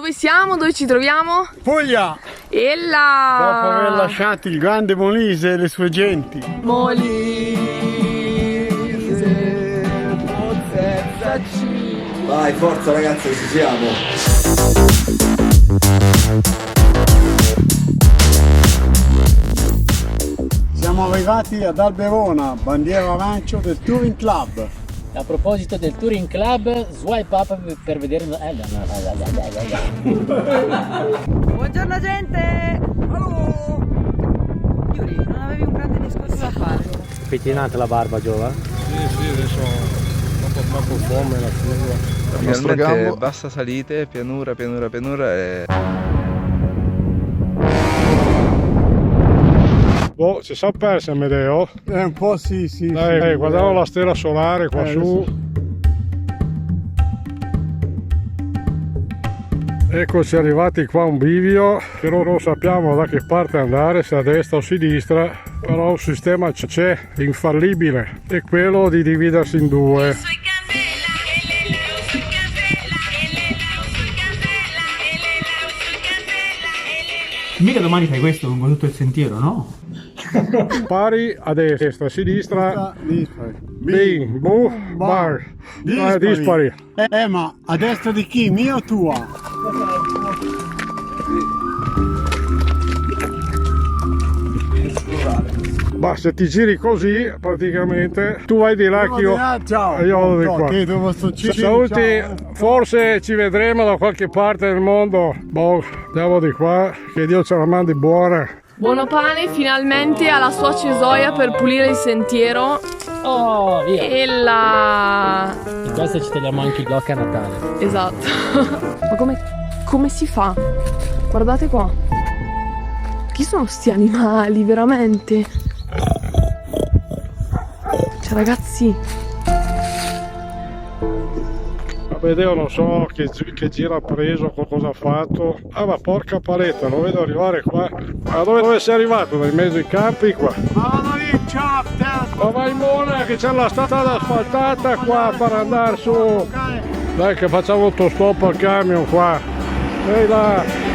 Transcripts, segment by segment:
dove siamo? Dove ci troviamo? Puglia! Ella! Dopo aver lasciato il grande Molise e le sue genti. Molise, Vai, forza ragazzi, ci siamo. Siamo arrivati ad Alberona, bandiera arancio del Touring Club. A proposito del Touring Club, swipe up per vedere... Buongiorno gente! Allora! Yuri, non avevi un grande discorso da fare? Pettinata la barba, Giova? Sì, adesso dopo fome la figura. Finalmente bassa salite, pianura e... Boh, ci siamo persi Amedeo. Un po' sì. Dai, guardiamo la stella solare qua su. Eccoci arrivati qua a un bivio che non sappiamo da che parte andare, se a destra o a sinistra, però un sistema c'è, infallibile, è quello di dividersi in due. Mica domani fai questo lungo tutto il sentiero, no? Pari a destra, a sinistra, Dispari. bing, bu, bar. Dispari. Ma a destra di chi? Mia o tua? Ma se ti giri così, praticamente, tu vai di là che io vado di qua. Saluti, forse ci vedremo da qualche parte del mondo. Boh, andiamo di qua, che Dio ce la mandi buona. Buono pane finalmente alla sua cesoia per pulire il sentiero. Oh, via! Ella! In questo ci togliamo anche il blocco a Natale. Esatto. Ma come si fa? Guardate qua. Chi sono sti animali, veramente? Cioè ragazzi, Amedeo non so che gira ha preso, cosa ha fatto. Ah, ma porca paletta, lo vedo arrivare qua. Ma dove sei arrivato? Nel mezzo ai campi qua? Ma vai in Mona che c'è la strada asfaltata qua per andare su. Dai che facciamo autostop al camion qua. Ehi là.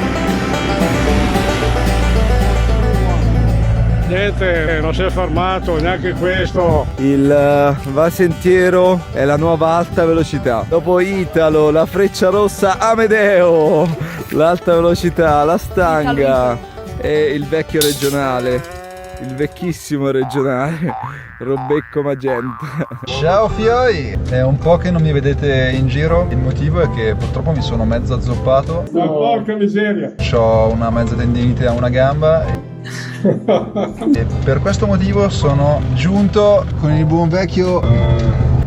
Niente, non si è fermato, neanche questo. Il va sentiero è la nuova alta velocità. Dopo Italo, la freccia rossa Amedeo, l'alta velocità, la stanga e il vecchio regionale, il vecchissimo regionale, Robecco Magenta. Ciao fioi! È un po' che non mi vedete in giro, il motivo è che purtroppo mi sono mezzo azzoppato. Ma porca miseria! Ho una mezza tendinite a una gamba e per questo motivo sono giunto con il buon vecchio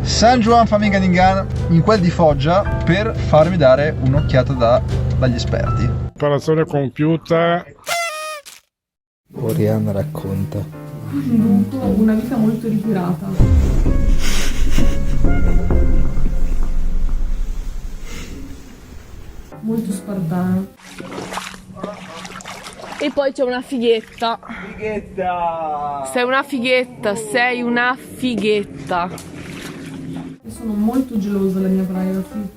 San Juan Famiganingan in quel di Foggia per farmi dare un'occhiata dagli esperti. Operazione compiuta. Oriana racconta. ho avuto una vita molto ritirata. Molto spartana. E poi c'è una fighetta. Fighetta! Sei una fighetta, sei una fighetta. Io sono molto gelosa della mia privacy.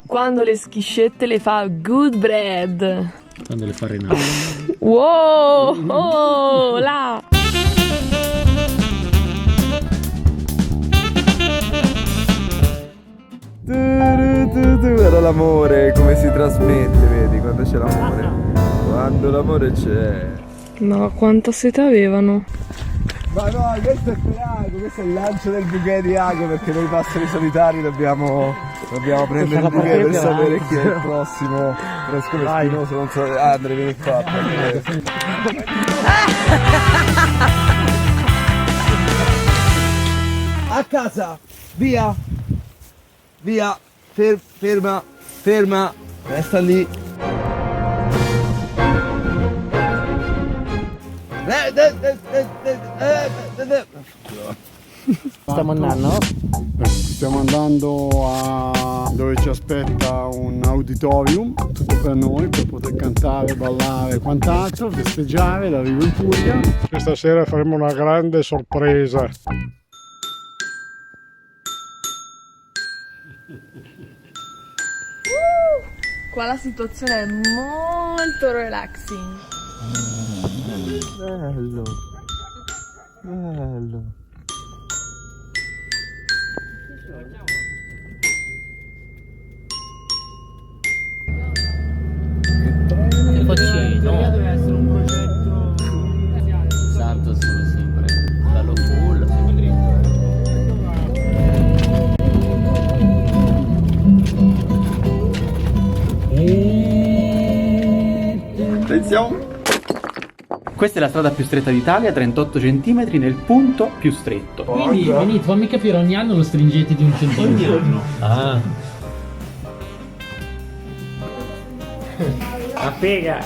Quando le schiscette le fa good bread. Quando le fa Renato. Wow! Oh, là! Era l'amore, come si trasmette, vedi, quando c'è l'amore. Quando l'amore c'è. No, quanta sete avevano. Ma no, questo è per Ago, questo è il lancio del bouquet di Ago, perché noi passeri solitari dobbiamo prendere il bouquet per sapere chi è il prossimo. Fresco e spinoso, non so. Andre, vieni qua. A casa, via, via, ferma, resta lì. Stiamo andando? Stiamo andando a dove ci aspetta un auditorium, tutto per noi, per poter cantare, ballare e quant'altro, festeggiare l'arrivo in Puglia. Questa sera faremo una grande sorpresa. Qua la situazione è molto relaxing. Bello. Bello. Cappuccino. Deve essere un progetto. Santo sono sempre bello full, sempre dritto. Attenzione! Questa è la strada più stretta d'Italia, 38 cm nel punto più stretto. Quindi venite, fammi capire, ogni anno lo stringete di un centimetro. Ogni anno? Ah. La pega!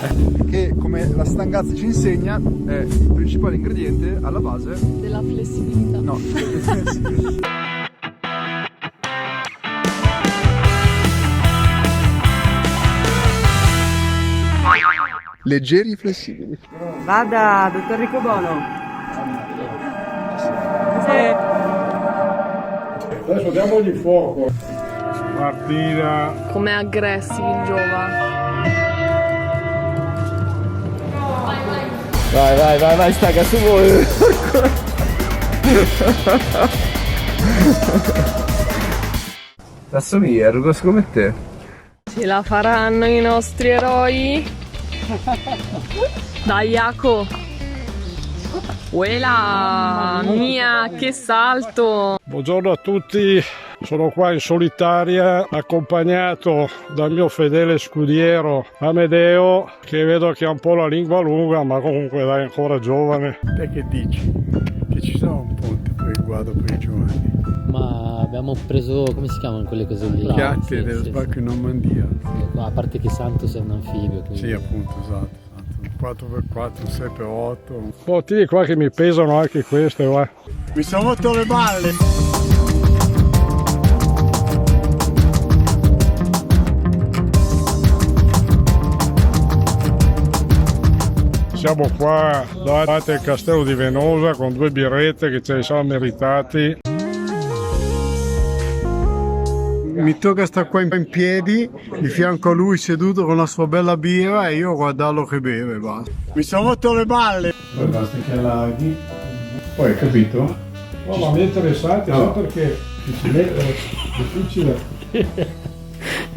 Che come la stangazza ci insegna è il principale ingrediente alla base Della flessibilità. no leggeri e flessibili. Vada, dottor Ricobono. Adesso diamogli fuoco. Martina. Com'è aggressivo il Giova. Vai, stacca su voi. Assomiglia, rugoso come te. Ce la faranno i nostri eroi? Dai Jaco! Uela! Mia, che salto! Buongiorno a tutti, sono qua in solitaria accompagnato dal mio fedele scudiero Amedeo, che vedo che ha un po' la lingua lunga, ma comunque dai, è ancora giovane. Te che dici? Che ci sarà un ponte per il guado per i giovani? Ma abbiamo preso, come si chiamano quelle cose lì? Chiatte dello sbarco in Normandia. A parte che Santos è un anfibio. Quindi. Sì, appunto, esatto. 4x4, 6x8. Oh, tieni qua che mi pesano anche queste, va. Mi sono rotto le balle! Siamo qua davanti al castello di Venosa con 2 birrette che ce le siamo meritati. Mi tocca stare qua in piedi, di fianco a lui seduto con la sua bella birra e io a guardarlo che beve e basta. Mi sono rotto le balle! Basta che allarghi. Poi hai capito? No, ma mi è interessante, no, perché ci mettono difficile.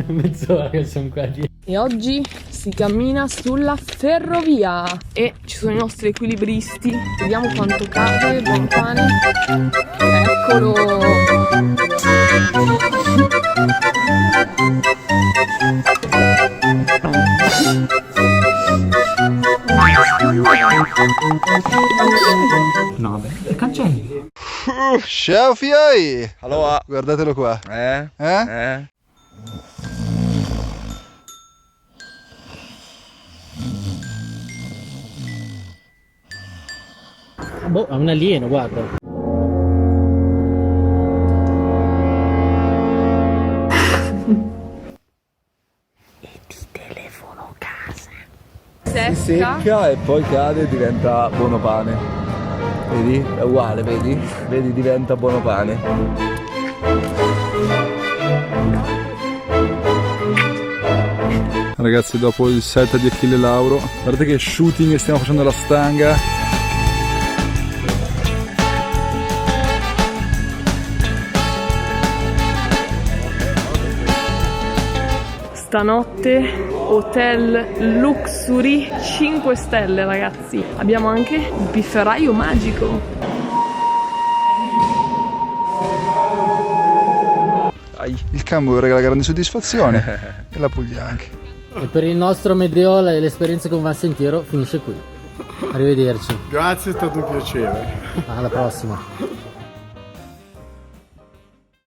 Mezz'ora che sono qua dietro. E oggi si cammina sulla ferrovia e ci sono i nostri equilibristi. Vediamo quanto cade, buon pane. Eccolo! No, beh, cancelli. Ciao fioi! Allora, Guardatelo qua. Boh, è un alieno, guarda. si secca e poi cade e diventa buono pane. Vedi? È uguale, vedi? Vedi, diventa buono pane. Ragazzi, dopo il set di Achille Lauro, guardate che shooting stiamo facendo alla stanga. Stanotte hotel luxury 5 stelle, ragazzi. Abbiamo anche il pifferaio magico. Il cambio regala grande soddisfazione e la Puglia anche. E per il nostro Amedeo l'esperienza con Van Sentiero finisce qui. Arrivederci. Grazie, è stato un piacere. Alla prossima.